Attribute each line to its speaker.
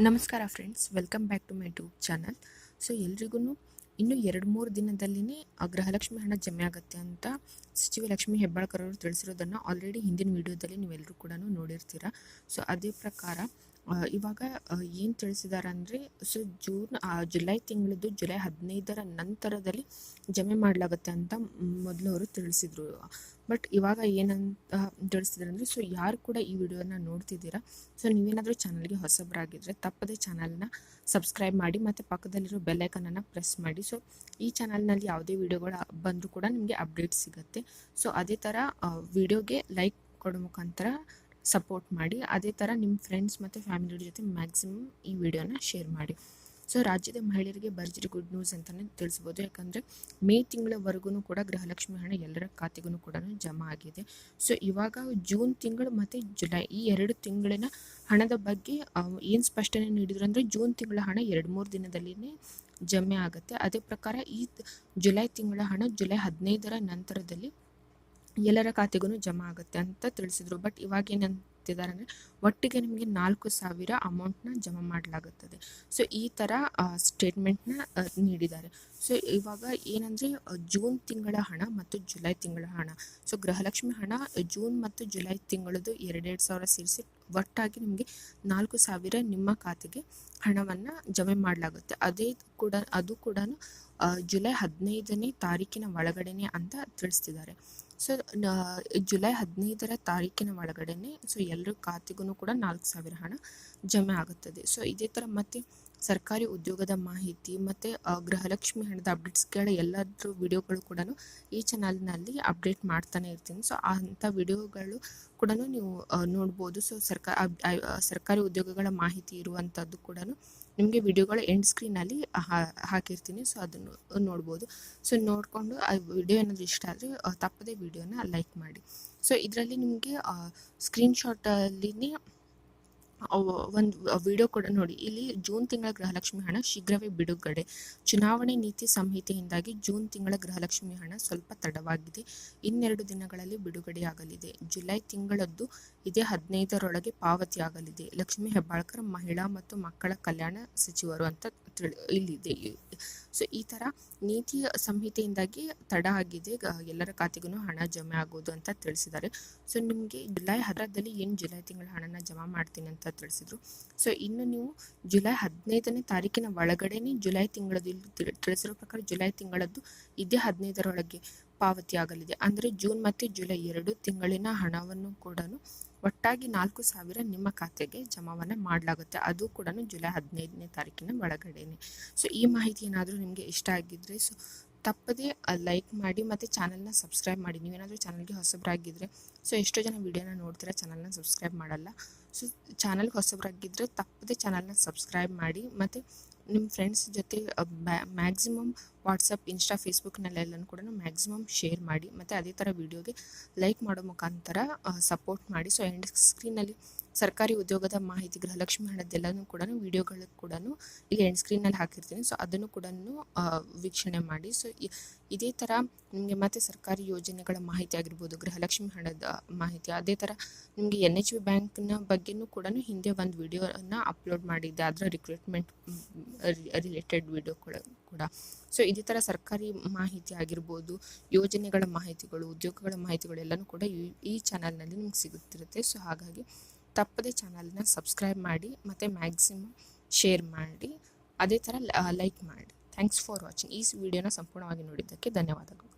Speaker 1: ನಮಸ್ಕಾರ friends, welcome back to my YouTube channel. So ಎಲ್ರಿಗೂ ಇನ್ನು 2-3 ದಿನದಲ್ಲಿನೇ ಗೃಹಲಕ್ಷ್ಮಿ ಹಣ ಜಮೆ ಆಗುತ್ತೆ ಅಂತ ಸಚಿವ ಲಕ್ಷ್ಮೀ ಹೆಬ್ಬಾಳ್ಕರ್ ಅವರು ತಿಳಿಸಿರೋದನ್ನು ಆಲ್ರೆಡಿ ಹಿಂದಿನ ವಿಡಿಯೋದಲ್ಲಿ ನೀವೆಲ್ಲರೂ ಕೂಡ ನೋಡಿರ್ತೀರ. ಸೊ ಅದೇ ಪ್ರಕಾರ ಇವಾಗ ಏನು ತಿಳಿಸಿದ್ದಾರೆ ಅಂದರೆ, ಸೊ ಜುಲೈ ತಿಂಗಳದ್ದು ಜುಲೈ 15ರ ನಂತರದಲ್ಲಿ ಜಮೆ ಮಾಡಲಾಗುತ್ತೆ ಅಂತ ಮೊದಲು ಅವರು ತಿಳಿಸಿದರು. ಬಟ್ ಇವಾಗ ಏನಂತ ತಿಳಿಸಿದ್ರು ಅಂದರೆ, ಸೊ ಯಾರು ಕೂಡ ಈ ವಿಡಿಯೋನ ನೋಡ್ತಿದ್ದೀರಾ, ಸೊ ನೀವೇನಾದರೂ ಚಾನಲ್ಗೆ ಹೊಸಬರಾಗಿದ್ದರೆ ತಪ್ಪದೇ ಚಾನಲ್ನ ಸಬ್ಸ್ಕ್ರೈಬ್ ಮಾಡಿ ಮತ್ತು ಪಕ್ಕದಲ್ಲಿರೋ ಬೆಲ್ಲೈಕನನ್ನು ಪ್ರೆಸ್ ಮಾಡಿ. ಸೊ ಈ ಚಾನಲ್ನಲ್ಲಿ ಯಾವುದೇ ವಿಡಿಯೋಗಳು ಬಂದರೂ ಕೂಡ ನಿಮಗೆ ಅಪ್ಡೇಟ್ ಸಿಗುತ್ತೆ. ಸೊ ಅದೇ ಥರ ವಿಡಿಯೋಗೆ ಲೈಕ್ ಕೊಡೋ ಮುಖಾಂತರ ಸಪೋರ್ಟ್ ಮಾಡಿ. ಅದೇ ಥರ ನಿಮ್ಮ ಫ್ರೆಂಡ್ಸ್ ಮತ್ತು ಫ್ಯಾಮಿಲಿ ಜೊತೆ ಮ್ಯಾಕ್ಸಿಮಮ್ ಈ ವಿಡಿಯೋನ ಶೇರ್ ಮಾಡಿ. ಸೊ ರಾಜ್ಯದ ಮಹಿಳೆಯರಿಗೆ ಭರ್ಜರಿ ಗುಡ್ ನ್ಯೂಸ್ ಅಂತಲೇ ತಿಳಿಸ್ಬೋದು. ಯಾಕಂದರೆ ಮೇ ತಿಂಗಳವರೆಗೂ ಕೂಡ ಗೃಹಲಕ್ಷ್ಮಿ ಹಣ ಎಲ್ಲರ ಖಾತೆಗೂ ಕೂಡ ಜಮಾ ಆಗಿದೆ. ಸೊ ಇವಾಗ ಜೂನ್ ತಿಂಗಳು ಮತ್ತು ಜುಲೈ ಈ 2 ತಿಂಗಳಿನ ಹಣದ ಬಗ್ಗೆ ಏನು ಸ್ಪಷ್ಟನೆ ನೀಡಿದ್ರು ಅಂದರೆ, ಜೂನ್ ತಿಂಗಳ ಹಣ 2-3 ದಿನದಲ್ಲಿನೇ ಜಮೆ ಆಗುತ್ತೆ. ಅದೇ ಪ್ರಕಾರ ಈ ಜುಲೈ ತಿಂಗಳ ಹಣ ಜುಲೈ 15ರ ನಂತರದಲ್ಲಿ ಎಲ್ಲರ ಖಾತೆಗೂ ಜಮಾ ಆಗುತ್ತೆ ಅಂತ ತಿಳಿಸಿದ್ರು. ಬಟ್ ಇವಾಗ ಏನಂತಿದ್ದಾರೆ ಅಂದರೆ, ಒಟ್ಟಿಗೆ ನಿಮಗೆ 4,000 ಅಮೌಂಟ್ನ ಜಮಾ ಮಾಡಲಾಗುತ್ತದೆ. ಸೊ ಈ ಥರ ಸ್ಟೇಟ್ಮೆಂಟ್ನ ನೀಡಿದ್ದಾರೆ. ಸೊ ಇವಾಗ ಏನಂದರೆ, ಜೂನ್ ತಿಂಗಳ ಹಣ ಮತ್ತು ಜುಲೈ ತಿಂಗಳ ಹಣ, ಸೊ ಗೃಹಲಕ್ಷ್ಮಿ ಹಣ ಜೂನ್ ಮತ್ತು ಜುಲೈ ತಿಂಗಳದ್ದು 2,000 ಸೇರಿಸಿ ಒಟ್ಟಾಗಿ ನಿಮಗೆ 4,000 ನಿಮ್ಮ ಖಾತೆಗೆ ಹಣವನ್ನು ಜಮೆ ಮಾಡಲಾಗುತ್ತೆ. ಅದು ಕೂಡ ಜುಲೈ 15ನೇ ತಾರೀಕಿನ ಒಳಗಡೆನೆ ಅಂತ ತಿಳಿಸ್ತಿದ್ದಾರೆ. ಸೊ ಜುಲೈ 15ರ ತಾರೀಕಿನ ಒಳಗಡೆನೆ ಸೊ ಎಲ್ಲರ ಖಾತೆಗೂ ಕೂಡ 4,000 ಹಣ ಜಮೆ ಆಗುತ್ತದೆ. ಸೊ ಇದೇ ಥರ ಮತ್ತೆ ಸರ್ಕಾರಿ ಉದ್ಯೋಗದ ಮಾಹಿತಿ ಮತ್ತು ಗೃಹಲಕ್ಷ್ಮಿ ಹಣದ ಅಪ್ಡೇಟ್ಸ್ಗಳ ಎಲ್ಲದ್ರ ವಿಡಿಯೋಗಳು ಕೂಡ ಈ ಚಾನಲ್ನಲ್ಲಿ ಅಪ್ಡೇಟ್ ಮಾಡ್ತಾನೆ ಇರ್ತೀನಿ. ಸೊ ಅಂಥ ವಿಡಿಯೋಗಳು ಕೂಡ ನೀವು ನೋಡ್ಬೋದು. ಸೊ ಸರ್ಕಾರಿ ಉದ್ಯೋಗಗಳ ಮಾಹಿತಿ ಇರುವಂಥದ್ದು ಕೂಡ ನಿಮಗೆ ವಿಡಿಯೋಗಳ ಎಂಡ್ ಸ್ಕ್ರೀನಲ್ಲಿ ಹಾಕಿರ್ತೀನಿ. ಸೊ ಅದನ್ನು ನೋಡ್ಬೋದು. ಸೊ ನೋಡಿಕೊಂಡು ಆ ವಿಡಿಯೋ ಏನಾದರೂ ಇಷ್ಟ ಆದರೆ ತಪ್ಪದೇ ವಿಡಿಯೋನ ಲೈಕ್ ಮಾಡಿ. ಸೊ ಇದರಲ್ಲಿ ನಿಮಗೆ ಸ್ಕ್ರೀನ್ಶಾಟಲ್ಲಿನೇ ಒಂದು ವಿಡಿಯೋ ಕೂಡ ನೋಡಿ. ಇಲ್ಲಿ ಜೂನ್ ತಿಂಗಳ ಗೃಹಲಕ್ಷ್ಮಿ ಹಣ ಶೀಘ್ರವೇ ಬಿಡುಗಡೆ. ಚುನಾವಣೆ ನೀತಿ ಸಂಹಿತೆಯಿಂದಾಗಿ ಜೂನ್ ತಿಂಗಳ ಗೃಹಲಕ್ಷ್ಮಿ ಹಣ ಸ್ವಲ್ಪ ತಡವಾಗಿದೆ. 2 ದಿನಗಳಲ್ಲಿ ಬಿಡುಗಡೆಯಾಗಲಿದೆ. ಜುಲೈ ತಿಂಗಳದ್ದು ಇದೇ 15ರೊಳಗೆ ಪಾವತಿಯಾಗಲಿದೆ. ಲಕ್ಷ್ಮೀ ಹೆಬ್ಬಾಳ್ಕರ್ ಮಹಿಳಾ ಮತ್ತು ಮಕ್ಕಳ ಕಲ್ಯಾಣ ಸಚಿವರು ಅಂತ ಇಲ್ಲಿದೆ. ಸೊ ಈ ಥರ ನೀತಿ ಸಂಹಿತೆಯಿಂದಾಗಿ ತಡ ಆಗಿದೆ, ಎಲ್ಲರ ಖಾತೆಗೂ ಹಣ ಜಮೆ ಆಗೋದು ಅಂತ ತಿಳಿಸಿದ್ದಾರೆ. ಸೊ ನಿಮಗೆ ಜುಲೈ 10ರಲ್ಲಿ ಏನು ಜುಲೈ ತಿಂಗಳ ಹಣನ ಜಮಾ ಮಾಡ್ತೀನಿ ಅಂತ ತಿಳಿಸಿದ್ರು. ಸೊ ಇನ್ನು ನೀವು ಜುಲೈ 15ನೇ ತಾರೀಕಿನ ಒಳಗಡೆನೇ ಜುಲೈ ತಿಂಗಳದ್ದು ತಿಳಿಸಿರೋ ಪ್ರಕಾರ ಜುಲೈ ತಿಂಗಳದ್ದು ಇದೇ 15ರೊಳಗೆ ಪಾವತಿಯಾಗಲಿದೆ. ಅಂದರೆ ಜೂನ್ ಮತ್ತು ಜುಲೈ 2 ತಿಂಗಳಿನ ಹಣವನ್ನು ಕೂಡ ಒಟ್ಟಾಗಿ 4,000 ನಿಮ್ಮ ಖಾತೆಗೆ ಜಮಾವನ್ನು ಮಾಡಲಾಗುತ್ತೆ. ಅದು ಕೂಡ ಜುಲೈ 15ನೇ ತಾರೀಕಿನ ಒಳಗಡೆನೆ. ಸೊ ಈ ಮಾಹಿತಿ ಏನಾದರೂ ನಿಮಗೆ ಇಷ್ಟ ಆಗಿದ್ದರೆ ಸೊ ತಪ್ಪದೇ ಲೈಕ್ ಮಾಡಿ ಮತ್ತು ಚಾನಲ್ನ ಸಬ್ಸ್ಕ್ರೈಬ್ ಮಾಡಿ. ನೀವೇನಾದರೂ ಚಾನಲ್ಗೆ ಹೊಸಬರಾಗಿದ್ದರೆ, ಸೊ ಎಷ್ಟೋ ಜನ ವಿಡಿಯೋನ ನೋಡ್ತೀರಾ ಚಾನಲ್ನ ಸಬ್ಸ್ಕ್ರೈಬ್ ಮಾಡಲ್ಲ. ಸೊ ಚಾನಲ್ಗೆ ಹೊಸಬರಾಗಿದ್ದರೆ ತಪ್ಪದೇ ಚಾನಲ್ನ ಸಬ್ಸ್ಕ್ರೈಬ್ ಮಾಡಿ ಮತ್ತು ನಿಮ್ಮ ಫ್ರೆಂಡ್ಸ್ ಜೊತೆ ಮ್ಯಾಕ್ಸಿಮಮ್ ವಾಟ್ಸಪ್, ಇನ್ಸ್ಟಾ, ಫೇಸ್ಬುಕ್ನಲ್ಲೆಲ್ಲನೂ ಕೂಡ ಮ್ಯಾಕ್ಸಿಮಮ್ ಶೇರ್ ಮಾಡಿ ಮತ್ತು ಅದೇ ಥರ ವಿಡಿಯೋಗೆ ಲೈಕ್ ಮಾಡೋ ಮುಖಾಂತರ ಸಪೋರ್ಟ್ ಮಾಡಿ. ಸೊ ಎಂಡ್ ಸ್ಕ್ರೀನಲ್ಲಿ ಸರ್ಕಾರಿ ಉದ್ಯೋಗದ ಮಾಹಿತಿ, ಗೃಹಲಕ್ಷ್ಮಿ ಹಣದ್ದೆಲ್ಲನೂ ಕೂಡ ವಿಡಿಯೋಗಳು ಕೂಡ ಇಲ್ಲಿ ಎಂಡ್ ಸ್ಕ್ರೀನಲ್ಲಿ ಹಾಕಿರ್ತೀನಿ. ಸೊ ಅದನ್ನು ಕೂಡ ವೀಕ್ಷಣೆ ಮಾಡಿ. ಸೊ ಇದೇ ಥರ ನಿಮಗೆ ಮತ್ತು ಸರ್ಕಾರಿ ಯೋಜನೆಗಳ ಮಾಹಿತಿ ಆಗಿರ್ಬೋದು, ಗೃಹಲಕ್ಷ್ಮಿ ಹಣದ ಮಾಹಿತಿ, ಅದೇ ಥರ ನಿಮಗೆ NHB ಬ್ಯಾಂಕ್ನ ಬಗ್ಗೆನೂ ಕೂಡ ಹಿಂದೆ ಒಂದು ವಿಡಿಯೋನ ಅಪ್ಲೋಡ್ ಮಾಡಿದ್ದೆ, ಅದರ ರಿಕ್ರೂಟ್ಮೆಂಟ್ ರಿಲೇಟೆಡ್ ವಿಡಿಯೋ ಕೂಡ. ಸೊ ಇದೇ ಥರ ಸರ್ಕಾರಿ ಮಾಹಿತಿ ಆಗಿರ್ಬೋದು, ಯೋಜನೆಗಳ ಮಾಹಿತಿಗಳು, ಉದ್ಯೋಗಗಳ ಮಾಹಿತಿಗಳು ಎಲ್ಲನೂ ಕೂಡ ಈ ಚಾನಲ್ನಲ್ಲಿ ನಿಮ್ಗೆ ಸಿಗುತ್ತಿರುತ್ತೆ. ಸೊ ಹಾಗಾಗಿ ತಪ್ಪದೇ ಚಾನಲ್ನ ಸಬ್ಸ್ಕ್ರೈಬ್ ಮಾಡಿ ಮತ್ತು ಮ್ಯಾಕ್ಸಿಮಮ್ ಶೇರ್ ಮಾಡಿ, ಅದೇ ಥರ ಲೈಕ್ ಮಾಡಿ. Thanks for watching. ಈ ವಿಡಿಯೋನ ಸಂಪೂರ್ಣವಾಗಿ ನೋಡಿದ್ದಕ್ಕೆ ಧನ್ಯವಾದಗಳು.